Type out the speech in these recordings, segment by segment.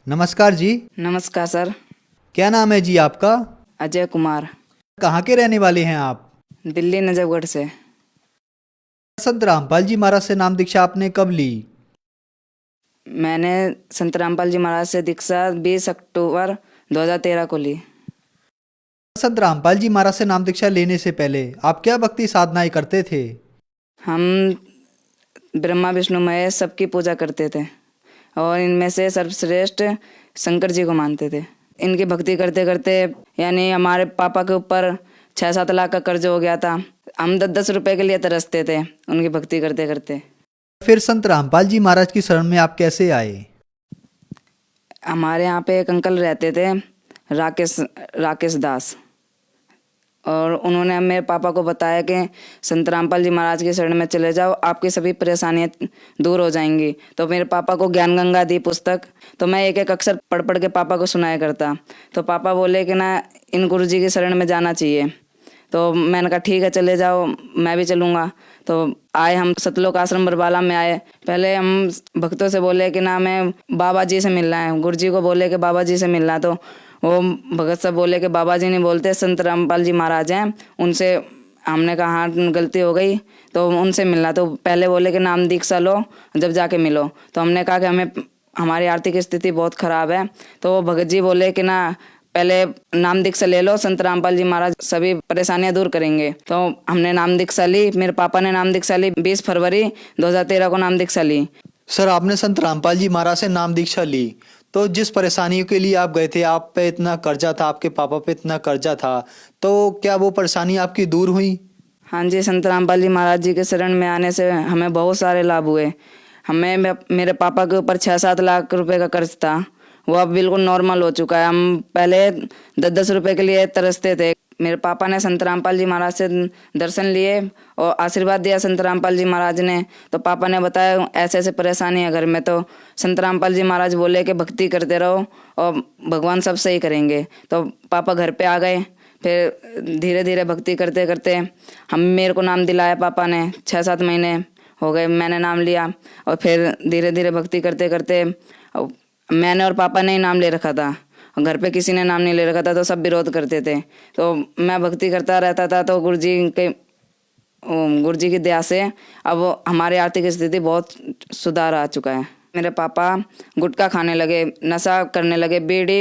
नमस्कार जी। नमस्कार सर। क्या नाम है जी आपका? अजय कुमार। कहाँ के रहने वाले हैं आप? दिल्ली नजफगढ़ से। संत रामपाल जी महाराज से नाम दीक्षा आपने कब ली? मैंने संत रामपाल जी महाराज से दीक्षा 20 अक्टूबर 2013 को ली। संत रामपाल जी महाराज से नाम दीक्षा लेने से पहले आप क्या भक्ति साधनाएं करते थे? हम ब्रह्मा विष्णु महेश सबकी पूजा करते थे और इनमें से सर्वश्रेष्ठ शंकर जी को मानते थे। इनकी भक्ति करते करते यानी हमारे पापा के ऊपर 6-7 लाख का कर्ज हो गया था। हम 10-10 रुपए के लिए तरसते थे उनकी भक्ति करते करते। फिर संत रामपाल जी महाराज की शरण में आप कैसे आए? हमारे यहाँ पे एक अंकल रहते थे, राकेश दास, और उन्होंने मेरे पापा को बताया कि संत रामपाल जी महाराज की शरण में चले जाओ, आपकी सभी परेशानियां दूर हो जाएंगी। तो मेरे पापा को ज्ञान गंगा दी पुस्तक, तो मैं एक एक अक्षर पढ़ पढ़ के पापा को सुनाया करता। तो पापा बोले कि ना इन गुरु जी की शरण में जाना चाहिए। तो मैंने कहा ठीक है चले जाओ, मैं भी चलूँगा। तो आए हम सतलोक आश्रम बरवाला में आए। पहले हम भक्तों से बोले कि ना हमें बाबा जी से मिलना है, गुरु जी को बोले कि बाबा जी से मिलना है। तो वो भगत साहब बोले कि बाबा जी नहीं बोलते, संत रामपाल जी महाराज हैं, उनसे। हमने कहा हाँ गलती हो गई, तो उनसे मिलना। तो पहले बोले कि नाम दीक्षा लो, जब जाके मिलो। तो हमने कहा कि हमें हमारी आर्थिक स्थिति बहुत ख़राब है। तो वो भगत जी बोले कि ना पहले नाम दीक्षा ले लो, संत रामपाल जी महाराज सभी परेशानियां दूर करेंगे। तो हमने नाम दीक्षा ली, मेरे पापा ने नाम दीक्षा ली 20 फरवरी 2013 को नाम दीक्षा ली। सर, आपने संत रामपाल जी महाराज से नाम दीक्षा ली, तो जिस परेशानियों के लिए आप गए थे, आप पे इतना कर्जा था, आपके पापा पे इतना कर्जा था, तो क्या वो परेशानी आपकी दूर हुई? हाँ जी, संत रामपाल जी महाराज जी के शरण में आने से हमें बहुत सारे लाभ हुए। मेरे पापा के ऊपर 6-7 लाख रुपए का कर्ज था, वो अब बिल्कुल नॉर्मल हो चुका है। हम पहले 10-10 रुपए के लिए तरसते थे। मेरे पापा ने संत रामपाल जी महाराज से दर्शन लिए और आशीर्वाद दिया संत रामपाल जी महाराज ने। तो पापा ने बताया ऐसे ऐसे परेशानी है घर में। तो संत रामपाल जी महाराज बोले कि भक्ति करते रहो और भगवान सब सही करेंगे। तो पापा घर पे आ गए। फिर धीरे धीरे भक्ति करते करते मेरे को नाम दिलाया पापा ने। 6-7 महीने हो गए मैंने नाम लिया, और फिर धीरे धीरे भक्ति करते करते मैंने और पापा ने ही नाम ले रखा था। घर पे किसी ने नाम नहीं ले रखा था, तो सब विरोध करते थे। तो मैं भक्ति करता रहता था। तो गुरु जी की दया से अब हमारी आर्थिक स्थिति बहुत सुधार आ चुका है। मेरे पापा गुटखा खाने लगे, नशा करने लगे, बीड़ी,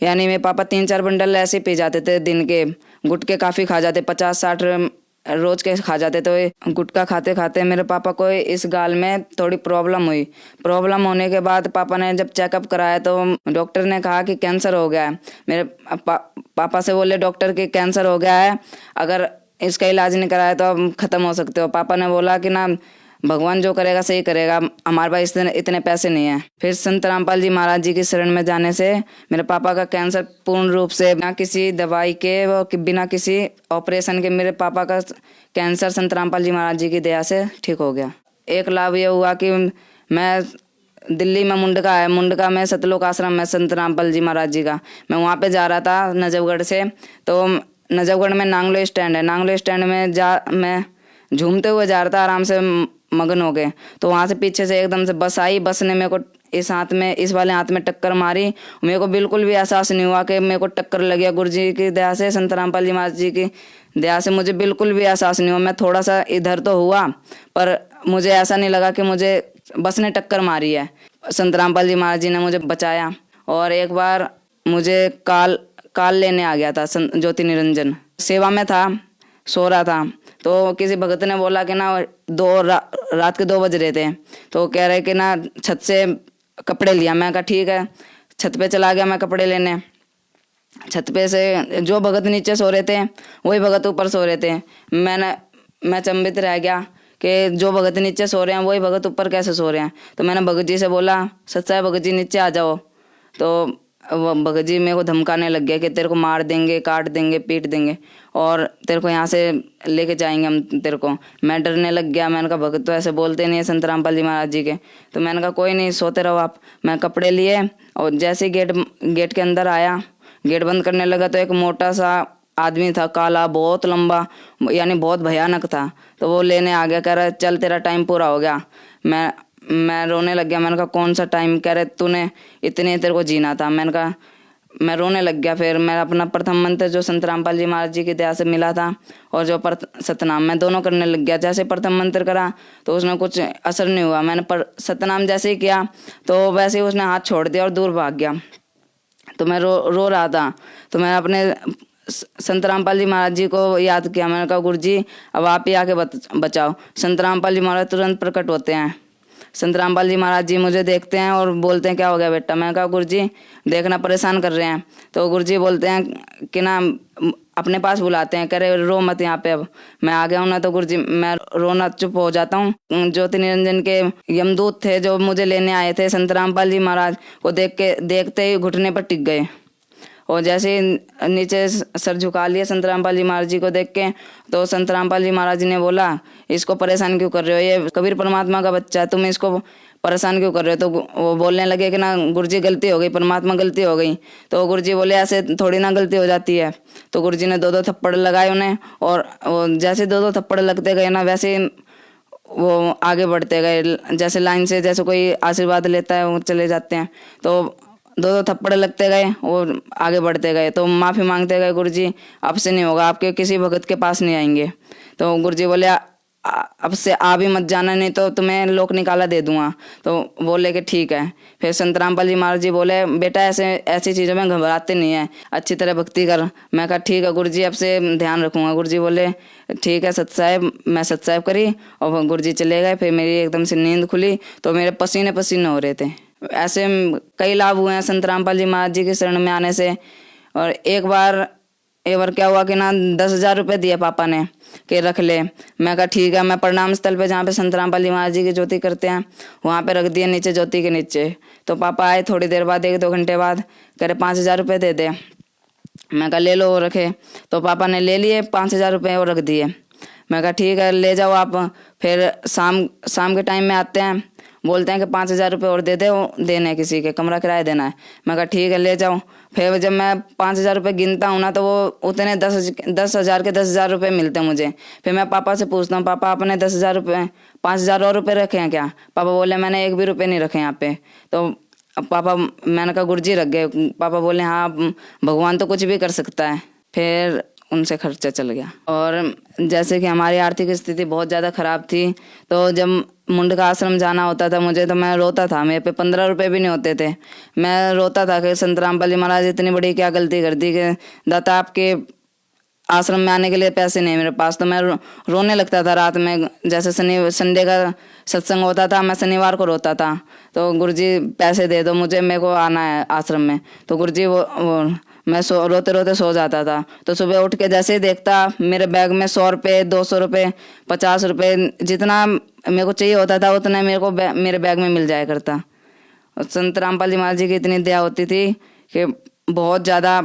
यानी मेरे पापा 3-4 बंडल ऐसे पी जाते थे दिन के। गुटखे काफ़ी खा जाते, 50-60 रोज के खा जाते। तो गुटखा खाते खाते मेरे पापा को इस गाल में थोड़ी प्रॉब्लम हुई। प्रॉब्लम होने के बाद पापा ने जब चेकअप कराया तो डॉक्टर ने कहा कि कैंसर हो गया है। मेरे पापा से बोले डॉक्टर कि कैंसर हो गया है, अगर इसका इलाज नहीं कराया तो अब ख़त्म हो सकते हो। पापा ने बोला कि ना भगवान जो करेगा सही करेगा, हमारे पास इतने पैसे नहीं है। फिर संत रामपाल जी महाराज जी की शरण में जाने से मेरे पापा का कैंसर पूर्ण रूप से बिना किसी दवाई के व बिना किसी ऑपरेशन के मेरे पापा का कैंसर संत रामपाल जी महाराज जी की दया से ठीक हो गया। एक लाभ ये हुआ कि मैं दिल्ली में मुंडका में सतलोक आश्रम है संत रामपाल जी महाराज जी का, मैं वहाँ पे जा रहा था नजफगढ़ से। तो नजफगढ़ में नांगलो स्टैंड है, नांगलो स्टैंड में मैं झूमते हुए जा रहा था, आराम से मगन हो गए। तो वहाँ से पीछे से एकदम से बस आई, बस ने मेरे को इस वाले हाथ में टक्कर मारी। मेरे को बिल्कुल भी एहसास नहीं हुआ कि मेरे को टक्कर लगी। गुरु जी की दया से, संत रामपाल जी महाराज जी की दया से मुझे बिल्कुल भी एहसास नहीं हुआ। मैं थोड़ा सा इधर तो हुआ, पर मुझे ऐसा नहीं लगा कि मुझे बस ने टक्कर मारी है। संत रामपाल जी महाराज जी ने मुझे बचाया। और एक बार मुझे काल लेने आ गया था, ज्योति निरंजन सेवा में था, सो रहा था। तो किसी भगत ने बोला कि ना रात के 2 बज रहे थे, तो कह रहे कि ना छत से कपड़े लिया। मैं कहा ठीक है, छत पे चला गया मैं कपड़े लेने। छत पे से जो भगत नीचे सो रहे थे वही भगत ऊपर सो रहे थे। मैं चंबित रह गया कि जो भगत नीचे सो रहे हैं वही भगत ऊपर कैसे सो रहे हैं। तो मैंने भगत जी से बोला सच्चा है भगत जी नीचे आ जाओ। तो वो भगत जी मेरे को धमकाने लग गया कि तेरे को मार देंगे, काट देंगे, पीट देंगे और तेरे को यहाँ से लेके जाएंगे हम तेरे को। मैं डरने लग गया। मैंने कहा भगत तो ऐसे बोलते नहीं है संत रामपाल जी महाराज जी के। तो मैंने कहा कोई नहीं, सोते रहो आप। मैं कपड़े लिए और जैसे गेट के अंदर आया, गेट बंद करने लगा, तो एक मोटा सा आदमी था, काला, बहुत लंबा, यानी बहुत भयानक था। तो वो लेने आ गया, कह रहा चल तेरा टाइम पूरा हो गया। मैं रोने लग गया। मैंने कहा कौन सा टाइम, कह रहे तूने इतने तेरे को जीना था। मैंने कहा, मैं रोने लग गया। फिर मैं अपना प्रथम मंत्र जो संत रामपाल जी महाराज जी की दया से मिला था और जो सतनाम, मैं दोनों करने लग गया। जैसे प्रथम मंत्र करा तो उसमें कुछ असर नहीं हुआ। मैंने सतनाम जैसे ही किया तो वैसे ही उसने हाथ छोड़ दिया और दूर भाग गया। तो मैं रो रहा था। तो मैं अपने संत रामपाल जी महाराज जी को याद किया। मैंने कहा गुरु जी अब आप ही आके बचाओ। संत रामपाल जी महाराज तुरंत प्रकट होते हैं। संत रामपाल जी महाराज जी मुझे देखते हैं और बोलते हैं क्या हो गया बेटा। मैंने कहा गुरु जी देखना परेशान कर रहे हैं। तो गुरु जी बोलते हैं कि ना अपने पास बुलाते हैं, कह रहे रो मत यहाँ पे। अब मैं आ गया हूँ ना तो गुरु जी मैं रोना चुप हो जाता हूँ। ज्योति निरंजन के यमदूत थे जो मुझे लेने आए थे, संत रामपाल जी महाराज को देखते ही घुटने पर टिक गए और जैसे नीचे सर झुका लिया संत रामपाल जी महाराज जी को देख के। तो संत रामपाल जी महाराज जी ने बोला इसको परेशान क्यों कर रहे हो, ये कबीर परमात्मा का बच्चा है, तुम इसको परेशान क्यों कर रहे हो। तो वो बोलने लगे कि ना गुरुजी गलती हो गई, परमात्मा गलती हो गई। तो गुरुजी बोले ऐसे थोड़ी ना गलती हो जाती है। तो गुरुजी ने 2-2 थप्पड़ लगाए उन्हें और जैसे 2-2 थप्पड़ लगते गए ना वैसे वो आगे बढ़ते गए। जैसे लाइन से जैसे कोई आशीर्वाद लेता है वो चले जाते हैं। तो 2-2 थप्पड़ लगते गए और आगे बढ़ते गए। तो माफ़ी मांगते गए, गुरुजी अब से नहीं होगा, आपके किसी भगत के पास नहीं आएंगे। तो गुरुजी बोले अब से आ भी मत जाना, नहीं तो तुम्हें लोक निकाला दे दूंगा। तो बोले कि ठीक है। फिर संत रामपाल जी महाराज जी बोले बेटा ऐसी चीज़ों में घबराते नहीं है, अच्छी तरह भक्ति कर। मैं कहा ठीक है गुरुजी अब से ध्यान रखूंगा। गुरुजी बोले ठीक है सत साहेब। मैं सत साहेब करी और गुरुजी चले गए। फिर मेरी एकदम से नींद खुली तो मेरे पसीने पसीने हो रहे थे। ऐसे कई लाभ हुए हैं संत रामपाल जी महाराज जी के शरण में आने से। और एक बार क्या हुआ कि ना 10,000 रुपये दिए पापा ने कि रख ले। मैं कहा ठीक है। मैं प्रणाम स्थल पे जहाँ पे संत रामपाल जी महाराज जी की ज्योति करते हैं वहाँ पे रख दिए नीचे ज्योति के नीचे। तो पापा आए थोड़ी देर बाद, 1-2 घंटे बाद, कह रहे 5,000 रुपये दे दे। मैं कहा ले लो वो रखे। तो पापा ने ले लिए 5,000 रुपये और रख दिए। मैं कहा ठीक है ले जाओ आप। फिर शाम के टाइम में आते हैं, बोलते हैं कि 5,000 रुपये और दे दे, देने किसी के कमरा किराया देना है। मैं कहा ठीक है ले जाओ। फिर जब मैं 5,000 रुपये गिनता हूँ ना तो वो उतने 10,000 के 10,000 रुपये मिलते हैं मुझे। फिर मैं पापा से पूछता हूँ पापा आपने 10,000 रुपये 5,000 और रुपये रखे हैं क्या। पापा बोले मैंने 1 भी रुपये नहीं रखे यहाँ पे। तो पापा, मैंने कहा गुरुजी रख गए। पापा बोले हाँ भगवान तो कुछ भी कर सकता है। फिर उनसे खर्चा चल गया। और जैसे कि हमारी आर्थिक स्थिति बहुत ज़्यादा ख़राब थी तो जब मुंडका आश्रम जाना होता था मुझे तो मैं रोता था। मेरे पे 15 रुपये भी नहीं होते थे। मैं रोता था कि संत रामपाल जी महाराज इतनी बड़ी क्या गलती कर दी कि दाता आपके आश्रम में आने के लिए पैसे नहीं मेरे पास। तो मैं रोने लगता था रात में। जैसे संडे का सत्संग होता था मैं शनिवार को रोता था। तो गुरुजी पैसे दे दो मुझे, मेरे को आना है आश्रम में। तो गुरुजी मैं रोते रोते सो जाता था। तो सुबह उठ के जैसे ही देखता मेरे बैग में 100 रुपये, 200 रुपये, 50 रुपये, जितना मेरे को चाहिए होता था उतना मेरे को मेरे बैग में मिल जाया करता। और संत रामपाल जी महाराज जी की इतनी दया होती थी कि बहुत ज़्यादा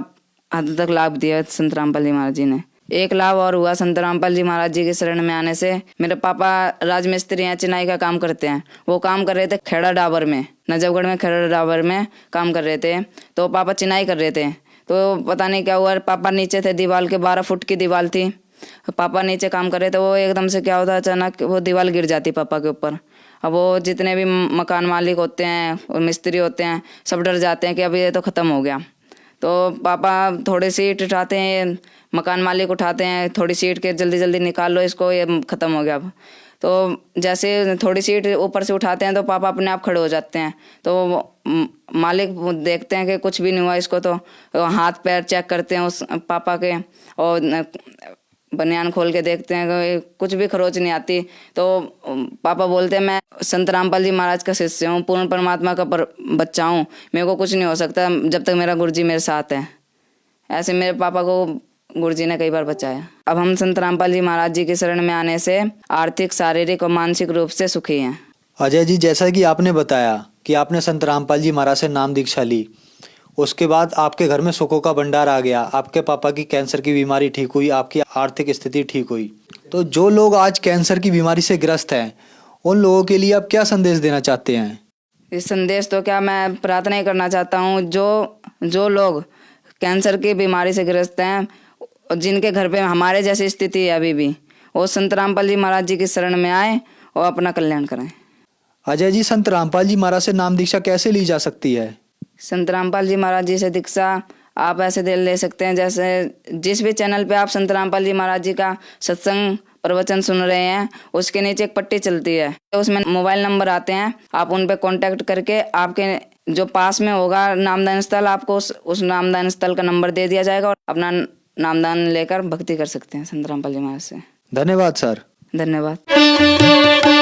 हद तक लाभ दिया संत रामपाल जी महाराज जी ने। एक लाभ और हुआ संत रामपाल जी महाराज जी के शरण में आने से। मेरे पापा राजमिस्त्री हैं, चिनाई का काम करते हैं। वो काम कर रहे थे खेड़ा डाबर में, नजफगढ़ में खेड़ा डाबर में काम कर रहे थे। तो पापा चिनाई कर रहे थे। तो पता नहीं क्या हुआ, पापा नीचे थे, दीवार के 12 फुट की दीवार थी। पापा नीचे काम कर रहे थे, वो एकदम से क्या होता अचानक वो दीवार गिर जाती पापा के ऊपर। अब वो जितने भी मकान मालिक होते हैं और मिस्त्री होते हैं सब डर जाते हैं कि अब ये तो ख़त्म हो गया। तो पापा थोड़ी सी ईंट उठाते हैं, मकान मालिक उठाते हैं थोड़ी सी ईंट के, जल्दी जल्दी निकाल लो इसको, ये ख़त्म हो गया अब। तो जैसे थोड़ी सी ईंट ऊपर से उठाते हैं तो पापा अपने आप खड़े हो जाते हैं। तो मालिक देखते हैं कि कुछ भी नहीं हुआ इसको। तो हाथ पैर चेक करते हैं उस पापा के और बनियान खोल के देखते हैं कि कुछ भी खरोच नहीं आती। तो पापा बोलते हैं मैं संत रामपाल जी महाराज का शिष्य हूँ, पूर्ण परमात्मा का बच्चा हूँ, मेरे को कुछ नहीं हो सकता जब तक मेरा गुरुजी मेरे साथ है। ऐसे मेरे पापा को गुरुजी ने कई बार बचाया। अब हम संत रामपाल जी महाराज जी के शरण में आने से आर्थिक, शारीरिक और मानसिक रूप से सुखी हैं। अजय जी, जैसा कि आपने बताया कि आपने संत रामपाल जी महाराज से नाम दीक्षा ली, उसके बाद आपके घर में सुखों का भंडार आ गया, आपके पापा की कैंसर की बीमारी ठीक हुई, आपकी आर्थिक स्थिति ठीक हुई। तो जो लोग आज कैंसर की बीमारी से ग्रस्त हैं उन लोगों के लिए आप क्या संदेश देना चाहते हैं? इस संदेश तो क्या, मैं प्रार्थना ही करना चाहता हूँ जो लोग कैंसर की बीमारी से ग्रस्त हैं, जिनके घर पे हमारे जैसी स्थिति है अभी भी, वो संत रामपाल जी महाराज जी की शरण में आए और अपना कल्याण करें। अजय जी, संत रामपाल जी महाराज से नाम दीक्षा कैसे ली जा सकती है? संत रामपाल जी महाराज जी से दीक्षा आप ऐसे दे ले सकते हैं, जैसे जिस भी चैनल पे आप संत रामपाल जी महाराज जी का सत्संग प्रवचन सुन रहे हैं उसके नीचे एक पट्टी चलती है, उसमें मोबाइल नंबर आते हैं, आप उन पे कांटेक्ट करके आपके जो पास में होगा नामदान स्थल, आपको उस नामदान स्थल का नंबर दे दिया जाएगा और अपना नामदान लेकर भक्ति कर सकते हैं संत रामपाल जी महाराज से। धन्यवाद सर। धन्यवाद।